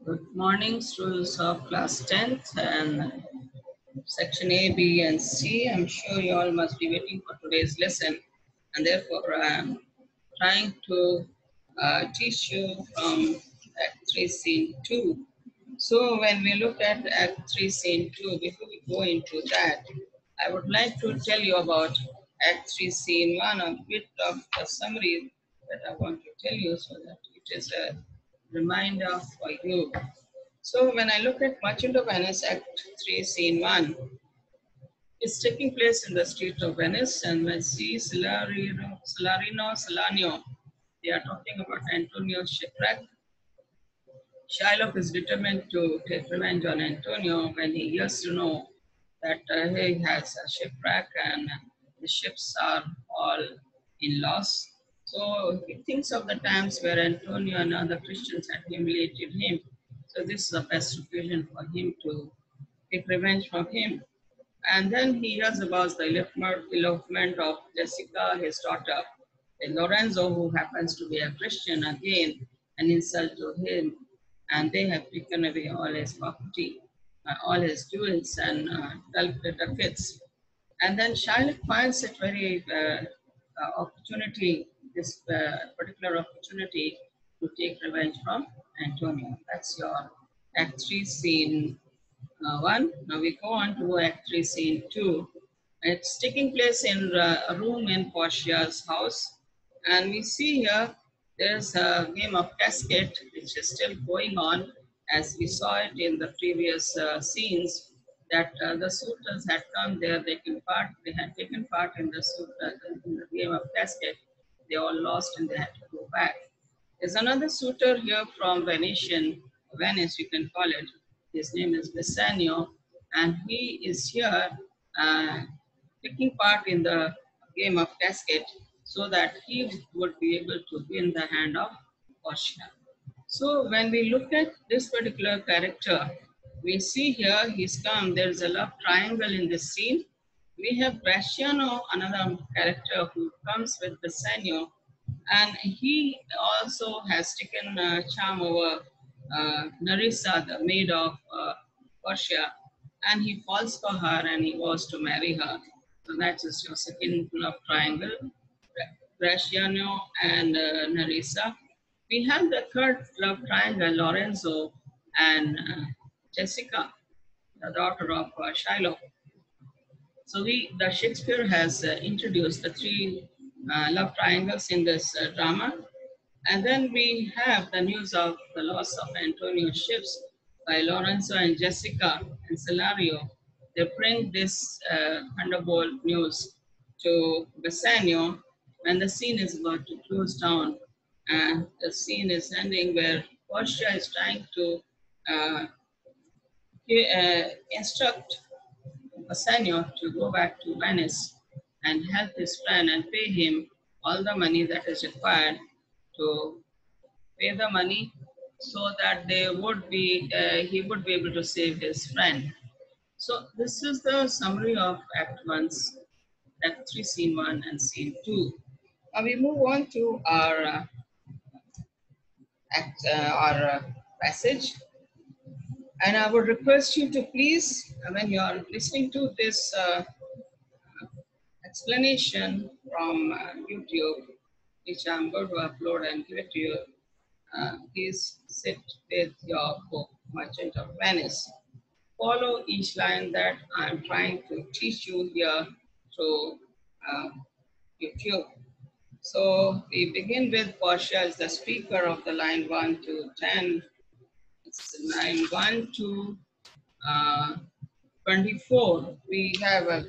Good morning, students of class 10th and section A, B, and C. I'm sure you all must be waiting for today's lesson, and therefore I'm trying to teach you from Act 3, Scene 2. So when we look at Act 3, Scene 2, before we go into that, I would like to tell you about Act 3, Scene 1, a bit of a summary that I want to tell you so that it is a reminder for you. So when I look at Merchant of Venice, Act 3, Scene 1, it's taking place in the street of Venice, and when see Salarino, they are talking about Antonio's shipwreck. Shylock is determined to take revenge on Antonio when he hears to know that he has a shipwreck and the ships are all in loss. So he thinks of the times where Antonio and other Christians had humiliated him. So this is the best occasion for him to take revenge from him. And then he hears about the elopement of Jessica, his daughter, and Lorenzo, who happens to be a Christian, again, an insult to him. And they have taken away all his property, all his jewels, and ducats. And then Shylock finds it very opportunity, this particular opportunity to take revenge from Antonio. That's your Act 3, Scene 1. Now we go on to Act 3, Scene 2. It's taking place in a room in Portia's house. And we see here there's a game of casket which is still going on, as we saw it in the previous scenes, that the suitors had come there, they had taken part in the game of casket. They all lost and they had to go back. There's another suitor here from Venice, you can call it. His name is Bassanio, and he is here taking part in the game of casket so that he would be able to win the hand of Portia. So when we look at this particular character, we see here he's come, there's a love triangle in this scene. We have Bresciano, another character who comes with Bassanio, and he also has taken charm over Nerissa, the maid of Portia, and he falls for her and he was to marry her. So that is your second love triangle, Bresciano and Nerissa. We have the third love triangle, Lorenzo and Jessica, the daughter of Shylock. So the Shakespeare has introduced the three love triangles in this drama. And then we have the news of the loss of Antonio's ships by Lorenzo and Jessica and Salario. They bring this thunderbolt news to Bassanio when the scene is about to close down. And the scene is ending where Portia is trying to instruct Bassanio to go back to Venice and help his friend and pay him all the money that is required to pay the money so that he would be able to save his friend. So this is the summary of Act 3, Scene 1 and Scene 2. Now we move on to our passage. And I would request you to please, when you are listening to this explanation from YouTube, which I'm going to upload and give it to you, please sit with your book, Merchant of Venice. Follow each line that I'm trying to teach you here through YouTube. So we begin with Portia as the speaker of the line 1 to 10. It's line 1 to 24. We have a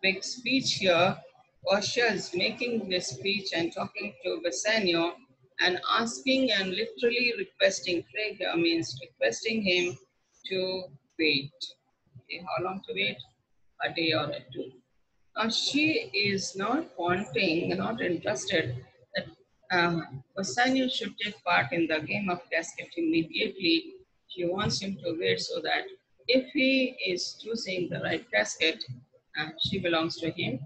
big speech here. Portia is making this speech and talking to Bassanio and asking and literally requesting, pray here means requesting him to wait. Okay, how long to wait? A day or two. Now she is not wanting, not interested that Bassanio should take part in the game of casket immediately. She wants him to wait so that if he is choosing the right casket, she belongs to him.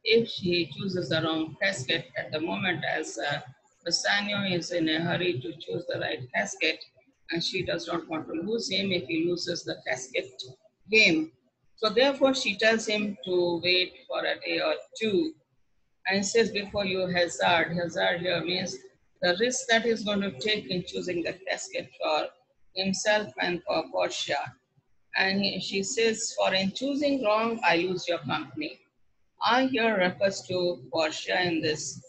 If he chooses the wrong casket at the moment, as Bassanio is in a hurry to choose the right casket, and she does not want to lose him if he loses the casket game. So therefore, she tells him to wait for a day or two, and says before you hazard. Hazard here means the risk that he's going to take in choosing the casket for himself and for Portia. And she says, for in choosing wrong, I lose your company. I here refers to Portia in this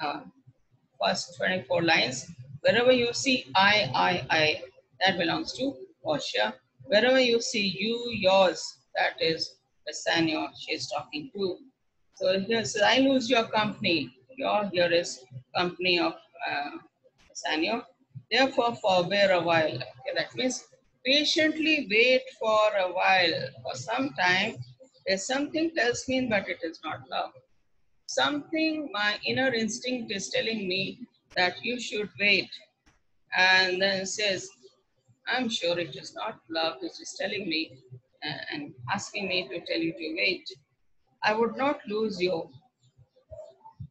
uh, first 24 lines. Wherever you see I, that belongs to Portia. Wherever you see you, yours, that is Bassanio she is talking to. So here says, I lose your company. Your here is company of Bassanio. Therefore, forbear a while. Okay, that means patiently wait for a while. For some time, there's something tells me, but it is not love. Something, my inner instinct is telling me that you should wait. And then says, I'm sure it is not love which is telling me and asking me to tell you to wait. I would not lose you.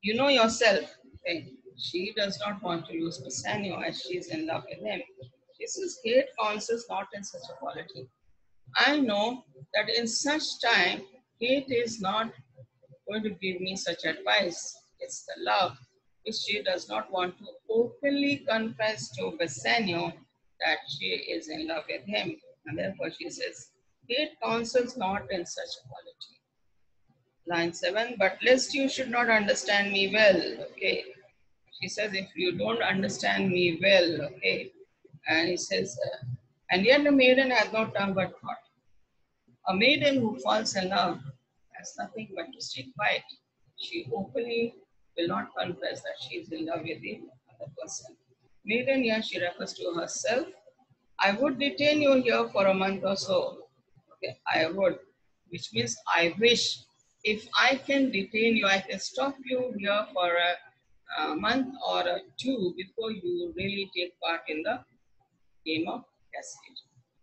You know yourself. Okay. She does not want to lose Bassanio as she is in love with him. She says, hate consists not in such a quality. I know that in such time, hate is not going to give me such advice. It's the love which she does not want to openly confess to Bassanio that she is in love with him. And therefore she says, hate counsels not in such quality. Line 7, but lest you should not understand me well. Okay. She says, if you don't understand me well, okay. And he says, and yet the maiden has no tongue but thought. A maiden who falls in love has nothing but to stay quiet. She openly will not confess that she is in love with the other person. Maiden here she refers to herself. I would detain you here for a month or so. Okay, I would, which means I wish. If I can detain you, I can stop you here for a month or two before you really take part in the game of casket.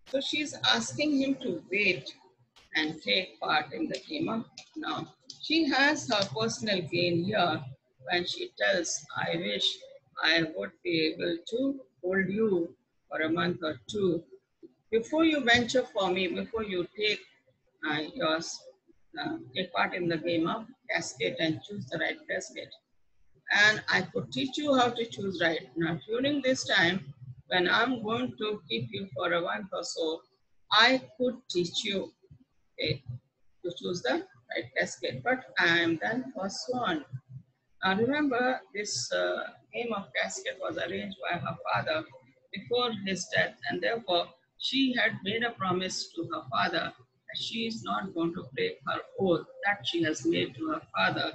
So she's asking him to wait and take part in the game of now. She has her personal gain here when she tells, I wish I would be able to hold you for a month or two. Before you venture for me, before you take part in the game of casket and choose the right casket, and I could teach you how to choose right. Now, during this time, when I'm going to keep you for a month or so, I could teach you, okay, to choose the right casket, but I am then forsworn. Remember, this game of casket was arranged by her father before his death, and therefore she had made a promise to her father that she is not going to break her oath that she has made to her father.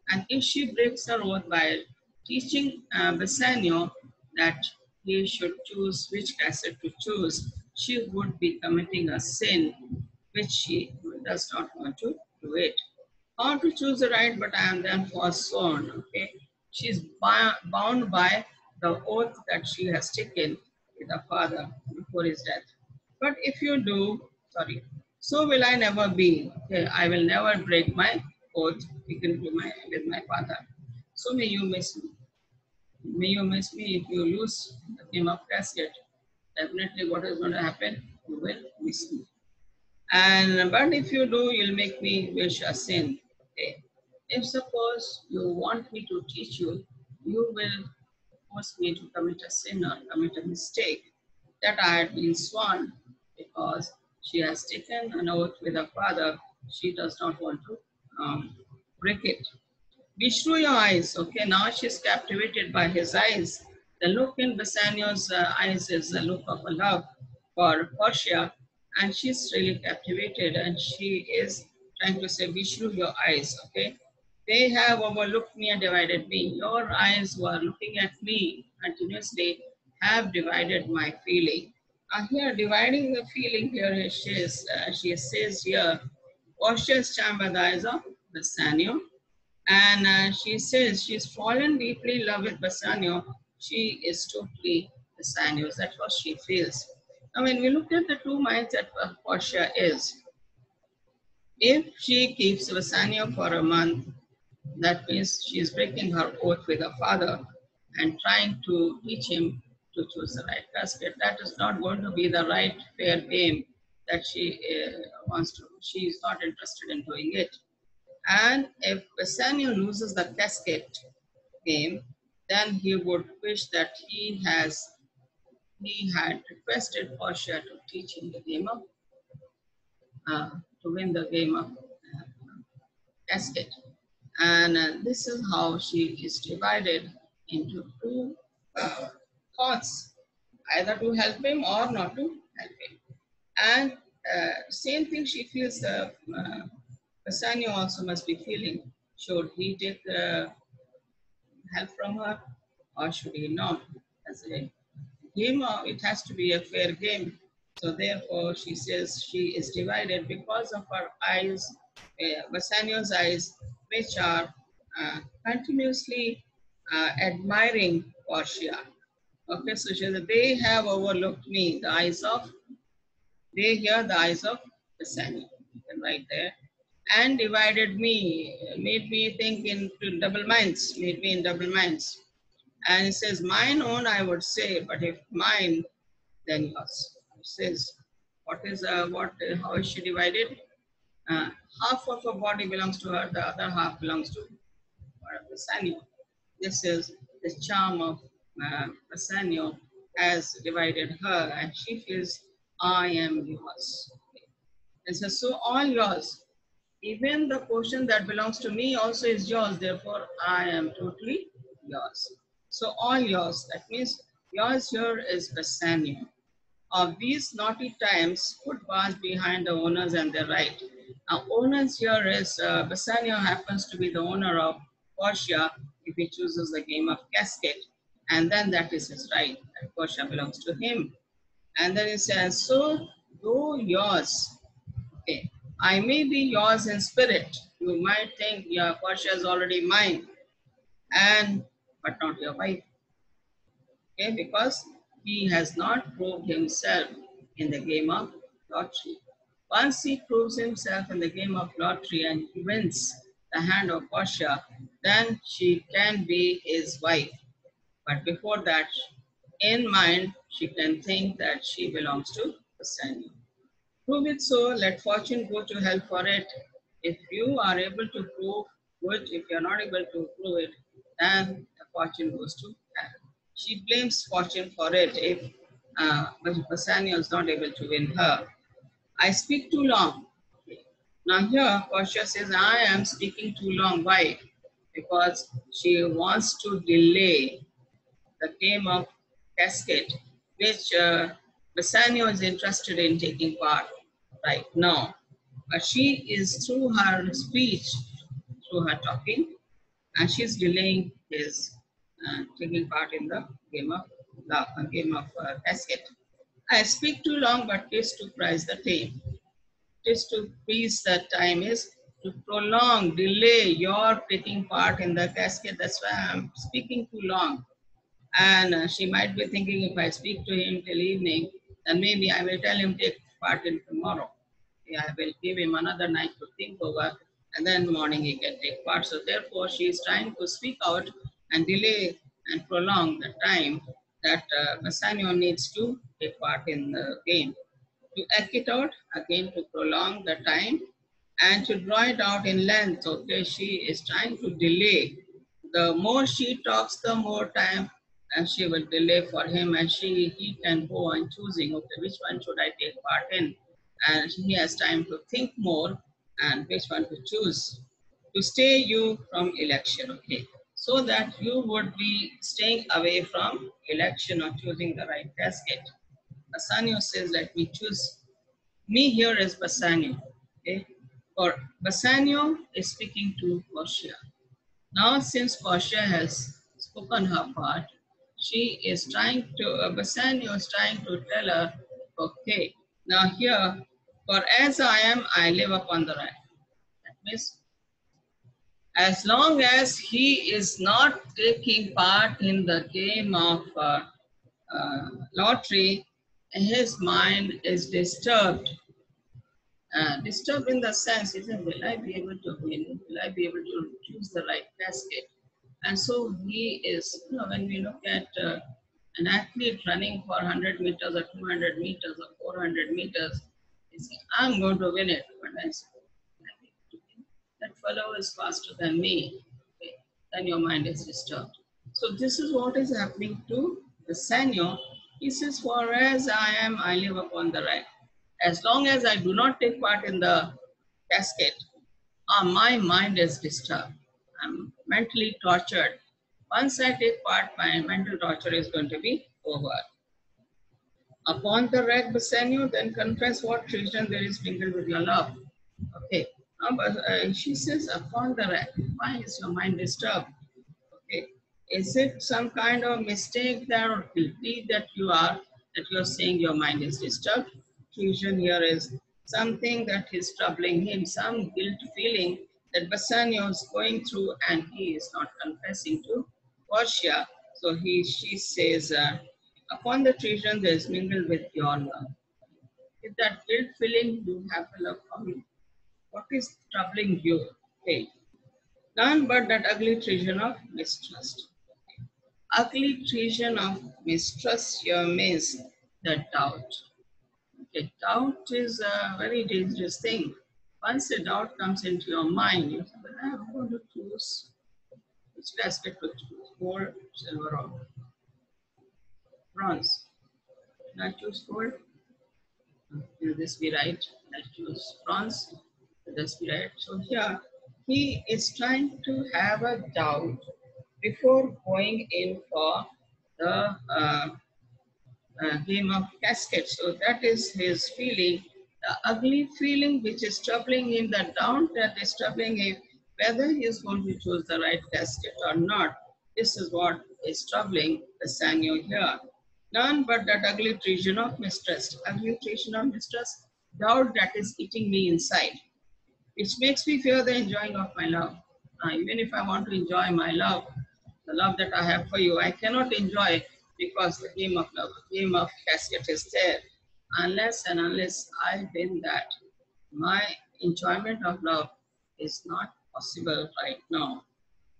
And if she breaks her oath by teaching Bassanio that he should choose which casket to choose, she would be committing a sin which she does not want to do it. How to choose the right, but I am then forsworn. Okay, she's bound by the oath that she has taken with her father before his death. But if you do, sorry, so will I never be. Okay, I will never break my oath taken with my father. So may you miss me. May you miss me if you lose the game of casket. Definitely, what is going to happen? You will miss me. And but if you do, you'll make me wish a sin. Okay. If suppose you want me to teach you, you will force me to commit a sin or commit a mistake that I had been sworn because she has taken an oath with her father. She does not want to break it. Beshrew your eyes. Okay, now she's captivated by his eyes. The look in Bassanio's eyes is the look of a love for Portia, and she's really captivated, and she is trying to say, Beshrew your eyes. Okay, they have overlooked me and divided me. Your eyes who are looking at me continuously have divided my feeling. Here, dividing the feeling here, she says here, Portia is charmed by the eyes of Bassanio, and she says she's fallen deeply in love with Bassanio. She is totally Bassanio's. That's what she feels. Now, when we look at the two minds that Portia is, if she keeps Bassanio for a month, that means she is breaking her oath with her father and trying to teach him to choose the right casket. That is not going to be the right fair game that she wants to. She is not interested in doing it. And if Bassanio loses the casket game, then he would wish that he had requested Portia to teach him the game of to win the game of casket. And this is how she is divided into two thoughts, either to help him or not to help him. And same thing she feels Bassanio also must be feeling. Should he take help from her or should he not? As a game, it has to be a fair game. So therefore, she says she is divided because of her eyes, Bassanio's eyes, which are continuously admiring Portia. Okay, so she said, they have overlooked me, the eyes of, they hear the eyes of Bassanio, right there, and divided me, made me think in double minds, made me in double minds. And it says, mine own I would say, but if mine, then yours. It says, how is she divided? Uh, Half of her body belongs to her, the other half belongs to Bassanio. This is the charm of Bassanio has divided her, and she feels, I am yours. And so all yours. Even the portion that belongs to me also is yours. Therefore, I am totally yours. So all yours. That means yours here is Bassanio. Of these naughty times, put bars behind the owners and their right. Now, owners here is Bassanio happens to be the owner of Portia if he chooses the game of casket, and then that is his right. That Portia belongs to him. And then it says, so though yours, okay, I may be yours in spirit. You might think, yeah, Portia is already mine, and but not your wife. Okay, because he has not proved himself in the game of lottery. Once he proves himself in the game of lottery and he wins the hand of Portia, then she can be his wife. But before that, in mind, she can think that she belongs to Bassanio. Prove it so, let fortune go to hell for it. If you are able to prove good, if you are not able to prove it, then the fortune goes to hell. She blames fortune for it if Bassanio is not able to win her. I speak too long. Now here, Portia says, I am speaking too long. Why? Because she wants to delay the game of casket, which Bassanio is interested in taking part right now. But she is through her speech, through her talking, and she's delaying his taking part in the casket. I speak too long, but tis to prize the time. Tis to please the time is to prolong, delay your taking part in the casket. That's why I'm speaking too long. And she might be thinking, if I speak to him till evening, then maybe I will tell him take part in tomorrow. Yeah, I will give him another night to think over, and then morning he can take part. So therefore, she is trying to speak out and delay and prolong the time that Bassanio needs to take part in the game. To act it out, again to prolong the time and to draw it out in length. Okay, she is trying to delay. The more she talks, the more time and she will delay for him, and he can go on choosing, okay, which one should I take part in? And he has time to think more and which one to choose. To stay you from election, okay, so that you would be staying away from election or choosing the right casket. Bassanio says, let me choose. Me here is Bassanio. Okay? For Bassanio is speaking to Portia. Now, since Portia has spoken her part, she is trying to, Bassanio is trying to tell her, okay, now here, for as I am, I live upon the right. That means, as long as he is not taking part in the game of lottery, his mind is disturbed. Disturbed in the sense, isn't, will I be able to win? Will I be able to choose the right casket? And so he is, when we look at An athlete running for 100 meters or 200 meters or 400 meters is saying, I'm going to win it. But I say, that fellow is faster than me. Okay. Then your mind is disturbed. So this is what is happening to the Sanyo. He says, for as I am, I live upon the right. As long as I do not take part in the casket, my mind is disturbed. I'm mentally tortured. Once I take part, my mental torture is going to be over. Upon the wreck, Bassanio, then confess what treason there is mingled with your love. Okay. Now, she says, upon the wreck, why is your mind disturbed? Okay. Is it some kind of mistake that or guilty that you are saying your mind is disturbed? Fusion here is something that is troubling him, some guilt feeling that Bassanio is going through and he is not confessing to Portia. So she says, upon the treason there is mingled with your love. If that guilt feeling you have a love for me, what is troubling you? Okay. None but that ugly treason of mistrust. Ugly treason of mistrust here means the doubt. Okay, doubt is a very dangerous thing. Once a doubt comes into your mind, you say, well, I'm going to choose which casket to choose, gold, silver, or bronze. Can I choose gold? Will this be right? I choose bronze. Will this be right? So here, he is trying to have a doubt before going in for the game of casket. So that is his feeling, the ugly feeling which is troubling him, the doubt that is troubling him, whether he is going to choose the right casket or not. This is what is troubling the Sanyo here. None but that ugly treason of mistrust. Ugly treason of mistrust, doubt that is eating me inside, which makes me fear the enjoying of my love. Even if I want to enjoy my love, the love that I have for you, I cannot enjoy because the game of love, the game of casket is there. Unless I win that, my enjoyment of love is not possible right now.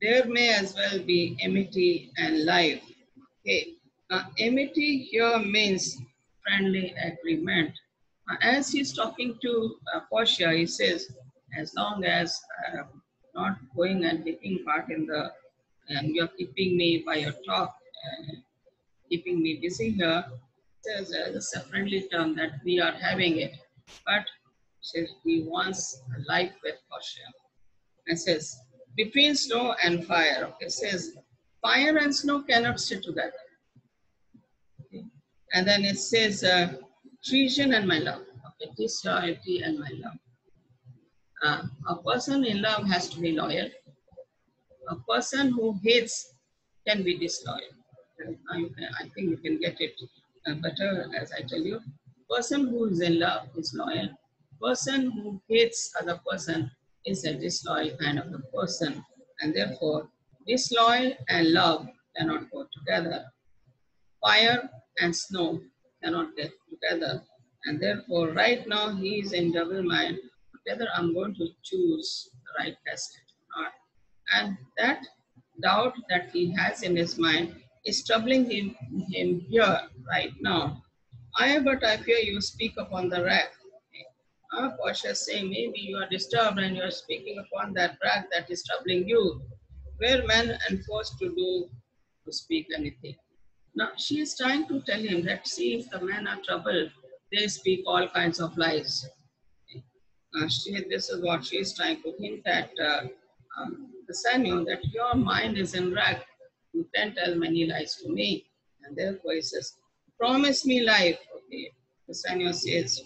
There may as well be amity and life. Okay. Amity here means friendly agreement. As he's talking to Portia, he says, as long as I'm not going and taking part in the, and you're keeping me by your talk, keeping me busy here, says it's a friendly term that we are having it. But says he wants a life with Portia. And says, between snow and fire, okay, says, fire and snow cannot stay together. Okay. And then it says, treason and my love, okay, disloyalty and my love. A person in love has to be loyal. A person who hates can be disloyal. I think you can get it better as I tell you. Person who is in love is loyal. Person who hates other person is a disloyal kind of a person. And therefore, disloyal and love cannot go together. Fire and snow cannot get together. And therefore, right now, he is in double mind whether I'm going to choose the right casket or not. And that doubt that he has in his mind is troubling him here right now. But I fear you speak upon the rack. Portia saying, maybe you are disturbed and you are speaking upon that rack that is troubling you. Where men enforced to speak anything. Now she is trying to tell him that see if the men are troubled, they speak all kinds of lies. This is what she is trying to hint at Bassanio, that your mind is in wreck. You can tell many lies to me. And therefore he says, promise me life. Okay. Bassanio says,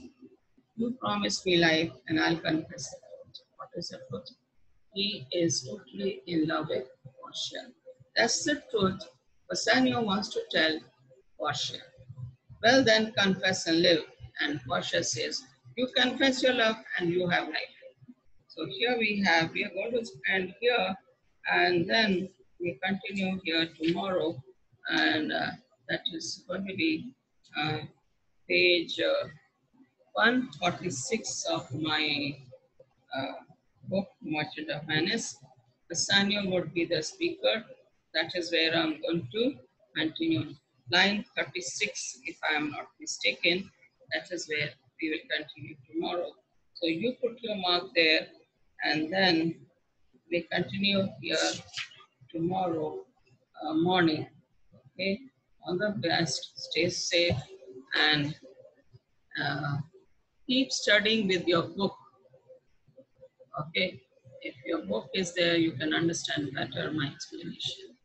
you promise me life and I'll confess the truth. What is the truth? He is totally in love with Portia. That's the truth Bassanio wants to tell Portia. Well then, confess and live. And Portia says, you confess your love and you have life. So here we are going to end here and then we continue here tomorrow. And that is going to be page 146 of my book, Merchant of Venice. Bassanio would be the speaker. That is where I'm going to continue. line 36, if I am not mistaken. That is where we will continue tomorrow. So you put your mark there, and then we continue here tomorrow morning. Okay, all the best. Stay safe and uh, keep studying with your book. Okay, if your book is there, you can understand better my explanation.